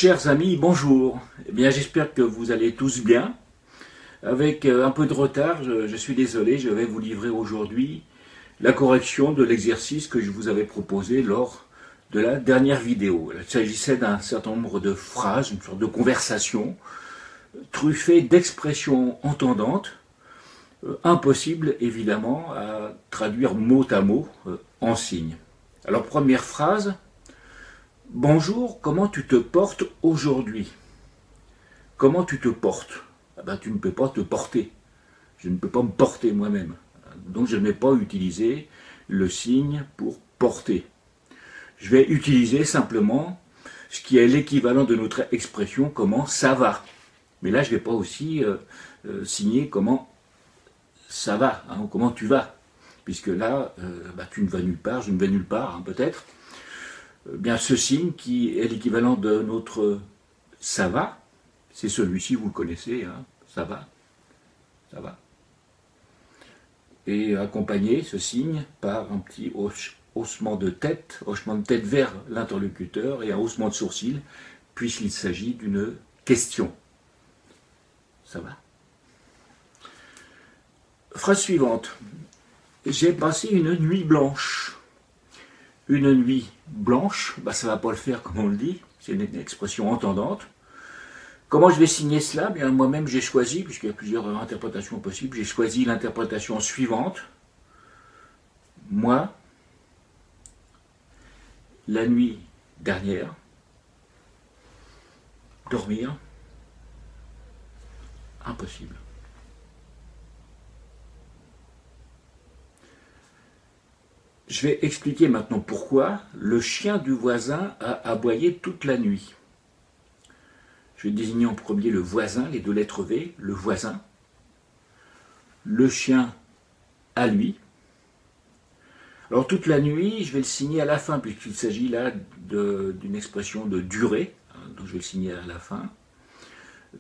Chers amis, bonjour. Eh bien, j'espère que vous allez tous bien. Avec un peu de retard, je suis désolé, je vais vous livrer aujourd'hui la correction de l'exercice que je vous avais proposé lors de la dernière vidéo. Il s'agissait d'un certain nombre de phrases, une sorte de conversation, truffée d'expressions entendantes, impossible évidemment à traduire mot à mot en signes. Alors, première phrase. Bonjour, comment tu te portes aujourd'hui? Comment tu te portes? Ah ben, tu ne peux pas te porter. Je ne peux pas me porter moi-même. Donc je ne vais pas utiliser le signe pour porter. Je vais utiliser simplement ce qui est l'équivalent de notre expression comment ça va. Mais là, je ne vais pas aussi signer comment ça va, hein, ou comment tu vas. Puisque là, tu ne vas nulle part, je ne vais nulle part, hein, peut-être. Bien, ce signe qui est l'équivalent de notre ça va, c'est celui-ci, vous le connaissez, hein, ça va, ça va. Et accompagner ce signe par un petit hochement de tête vers l'interlocuteur et un haussement de sourcil, puisqu'il s'agit d'une question. Ça va. Phrase suivante. J'ai passé une nuit blanche. Une nuit blanche, ça ne va pas le faire comme on le dit, c'est une expression entendante. Comment je vais signer cela? Bien, moi-même j'ai choisi, puisqu'il y a plusieurs interprétations possibles, j'ai choisi l'interprétation suivante. Moi, la nuit dernière, dormir, impossible. Je vais expliquer maintenant pourquoi le chien du voisin a aboyé toute la nuit. Je vais désigner en premier le voisin, les deux lettres V, le voisin. Le chien à lui. Alors toute la nuit, je vais le signer à la fin, puisqu'il s'agit là d'une expression de durée, donc je vais le signer à la fin.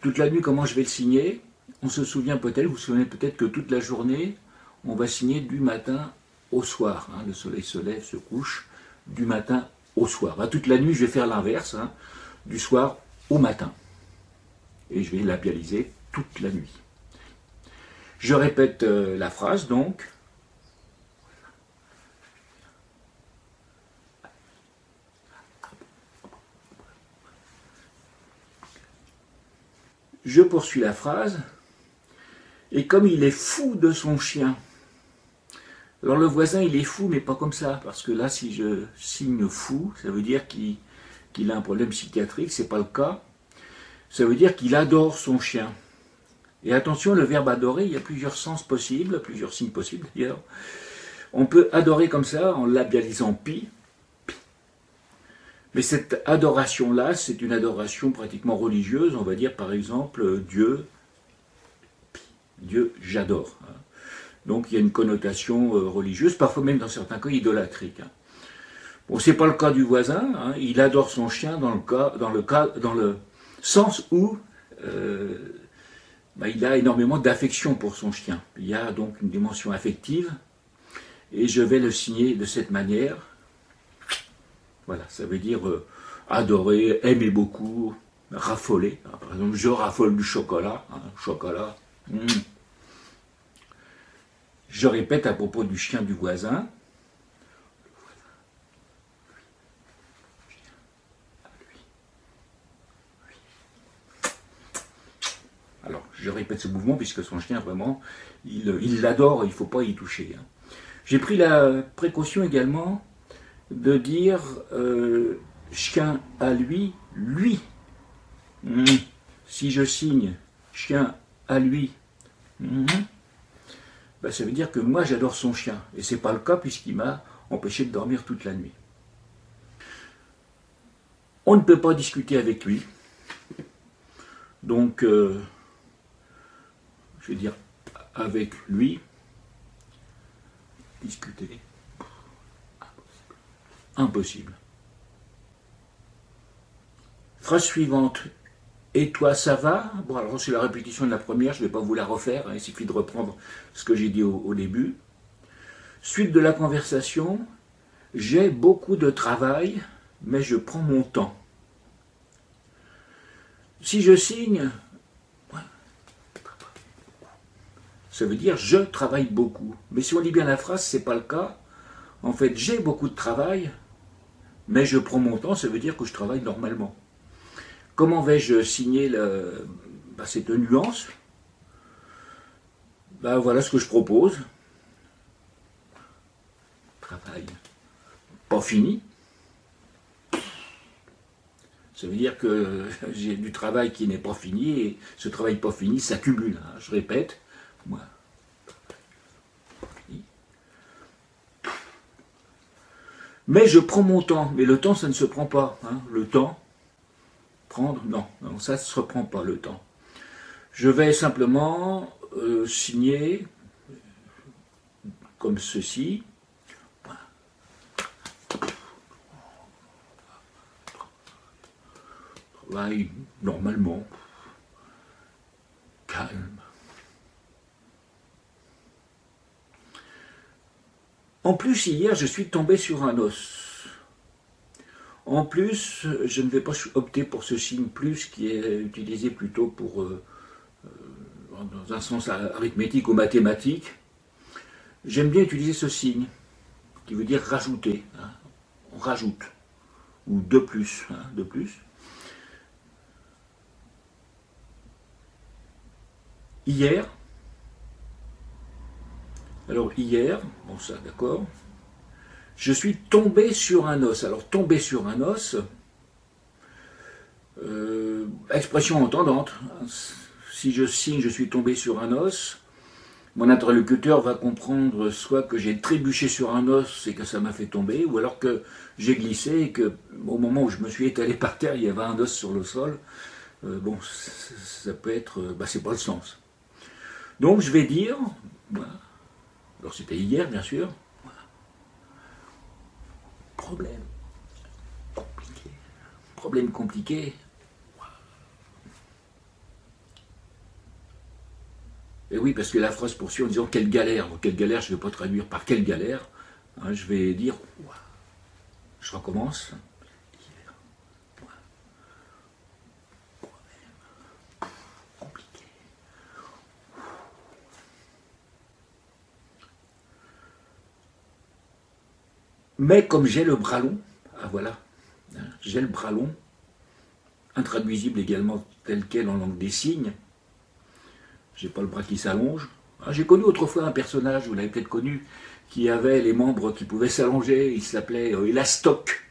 Toute la nuit, comment je vais le signer? On se souvient peut-être, vous vous souvenez peut-être que toute la journée, on va signer du matin au soir. Le soleil se lève, se couche, du matin au soir. Toute la nuit, je vais faire l'inverse, du soir au matin. Et je vais labialiser toute la nuit. Je répète la phrase, donc. Je poursuis la phrase. Et comme il est fou de son chien, alors le voisin, il est fou, mais pas comme ça, parce que là, si je signe fou, ça veut dire qu'il a un problème psychiatrique, c'est pas le cas. Ça veut dire qu'il adore son chien. Et attention, le verbe adorer, il y a plusieurs sens possibles, plusieurs signes possibles d'ailleurs. On peut adorer comme ça, en labialisant pi. Mais cette adoration-là, c'est une adoration pratiquement religieuse, on va dire par exemple Dieu, Dieu j'adore. Donc il y a une connotation religieuse, parfois même dans certains cas idolâtrique. Bon, c'est pas le cas du voisin, il adore son chien dans le sens où il a énormément d'affection pour son chien. Il y a donc une dimension affective, et je vais le signer de cette manière. Voilà, ça veut dire adorer, aimer beaucoup, raffoler. Par exemple, je raffole du chocolat, chocolat. Je répète à propos du chien du voisin. Alors, je répète ce mouvement puisque son chien, vraiment, il l'adore, il ne faut pas y toucher. J'ai pris la précaution également de dire chien à lui, lui. Si je signe chien à lui, ça veut dire que moi j'adore son chien. Et ce n'est pas le cas puisqu'il m'a empêché de dormir toute la nuit. On ne peut pas discuter avec lui. Donc, je vais dire avec lui, discuter, impossible. Phrase suivante. Et toi, ça va? Bon, alors c'est la répétition de la première, je ne vais pas vous la refaire, il suffit de reprendre ce que j'ai dit au début. Suite de la conversation, j'ai beaucoup de travail, mais je prends mon temps. Si je signe, ça veut dire je travaille beaucoup. Mais si on lit bien la phrase, ce n'est pas le cas. En fait, j'ai beaucoup de travail, mais je prends mon temps, ça veut dire que je travaille normalement. Comment vais-je signer cette nuance? Voilà ce que je propose. Travail pas fini. Ça veut dire que j'ai du travail qui n'est pas fini, et ce travail pas fini s'accumule. Hein. Je répète, moi, mais je prends mon temps. Mais le temps, ça ne se prend pas. Hein. Le temps, prendre, non, ça ne se prend pas, le temps. Je vais simplement signer comme ceci. Travail normalement, calme. En plus, hier, je suis tombé sur un os. En plus, je ne vais pas opter pour ce signe plus qui est utilisé plutôt pour, dans un sens arithmétique ou mathématique. J'aime bien utiliser ce signe qui veut dire rajouter. Hein. On rajoute. Ou de plus. Hein, de plus. Hier, alors hier, bon ça d'accord, je suis tombé sur un os. Alors tomber sur un os, expression entendante. Si je signe je suis tombé sur un os, mon interlocuteur va comprendre soit que j'ai trébuché sur un os et que ça m'a fait tomber, ou alors que j'ai glissé et que au moment où je me suis étalé par terre, il y avait un os sur le sol. Bon, ça peut être, c'est pas le sens. Donc je vais dire, voilà. Alors c'était hier bien sûr, voilà. Problème compliqué, et oui, parce que la phrase poursuit en disant quelle galère. Donc, quelle galère, je ne vais pas traduire par quelle galère, hein, je vais dire, je recommence. Mais comme j'ai le bras long, voilà, j'ai le bras long, intraduisible également tel quel en langue des signes, j'ai pas le bras qui s'allonge. J'ai connu autrefois un personnage, vous l'avez peut-être connu, qui avait les membres qui pouvaient s'allonger, il s'appelait Elastoc.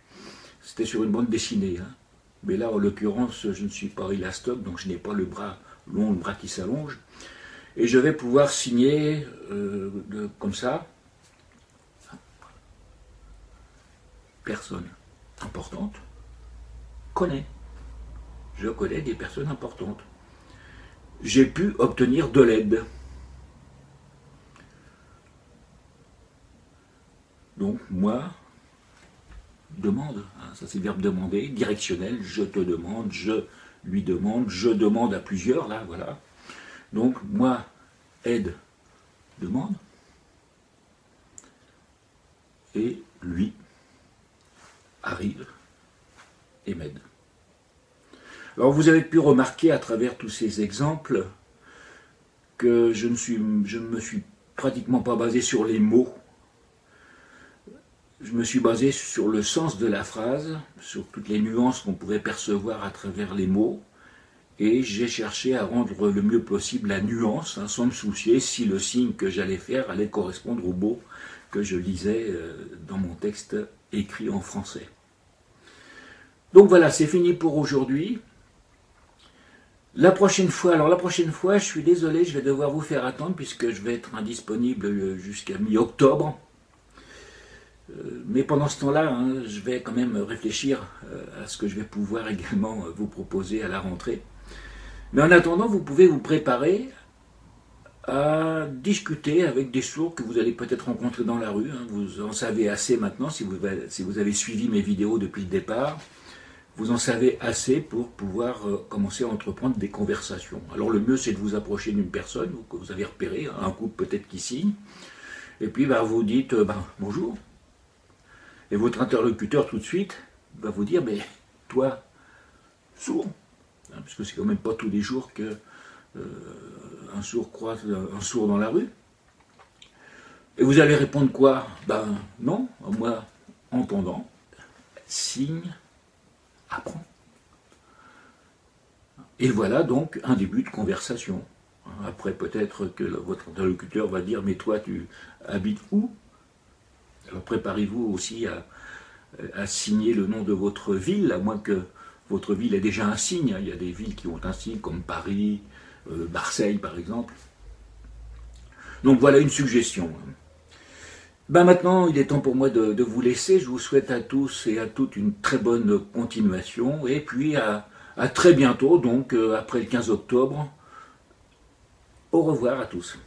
C'était sur une bande dessinée. Hein. Mais là, en l'occurrence, je ne suis pas Elastoc, donc je n'ai pas le bras long, le bras qui s'allonge. Et je vais pouvoir signer comme ça. Personne importante connaît. Je connais des personnes importantes. J'ai pu obtenir de l'aide. Donc, moi, demande, hein, ça c'est le verbe demander, directionnel, je te demande, je lui demande, je demande à plusieurs, là, voilà. Donc, moi, aide, demande, et lui arrive et m'aide. Alors, vous avez pu remarquer à travers tous ces exemples que je ne me suis pratiquement pas basé sur les mots. Je me suis basé sur le sens de la phrase, sur toutes les nuances qu'on pouvait percevoir à travers les mots, et j'ai cherché à rendre le mieux possible la nuance, hein, sans me soucier si le signe que j'allais faire allait correspondre aux mots que je lisais dans mon texte écrit en français. Donc voilà, c'est fini pour aujourd'hui. La prochaine fois, je suis désolé, je vais devoir vous faire attendre puisque je vais être indisponible jusqu'à mi-octobre. Mais pendant ce temps-là, hein, je vais quand même réfléchir à ce que je vais pouvoir également vous proposer à la rentrée. Mais en attendant, vous pouvez vous préparer à discuter avec des sourds que vous allez peut-être rencontrer dans la rue. Hein. Vous en savez assez maintenant, si vous avez suivi mes vidéos depuis le départ. Vous en savez assez pour pouvoir commencer à entreprendre des conversations. Alors le mieux, c'est de vous approcher d'une personne que vous avez repérée, un couple peut-être qui signe, et puis vous dites bonjour. Et votre interlocuteur tout de suite va vous dire, mais toi, sourd, hein, parce que c'est quand même pas tous les jours que un sourd croise un sourd dans la rue. Et vous allez répondre quoi? Ben non, moi, entendant, signe, apprend. Et voilà donc un début de conversation. Après, peut-être que votre interlocuteur va dire, mais toi, tu habites où? Alors préparez-vous aussi à signer le nom de votre ville, à moins que votre ville ait déjà un signe. Il y a des villes qui ont un signe, comme Paris, Marseille par exemple. Donc voilà une suggestion. Ben maintenant, il est temps pour moi de vous laisser. Je vous souhaite à tous et à toutes une très bonne continuation. Et puis à très bientôt, donc après le 15 octobre. Au revoir à tous.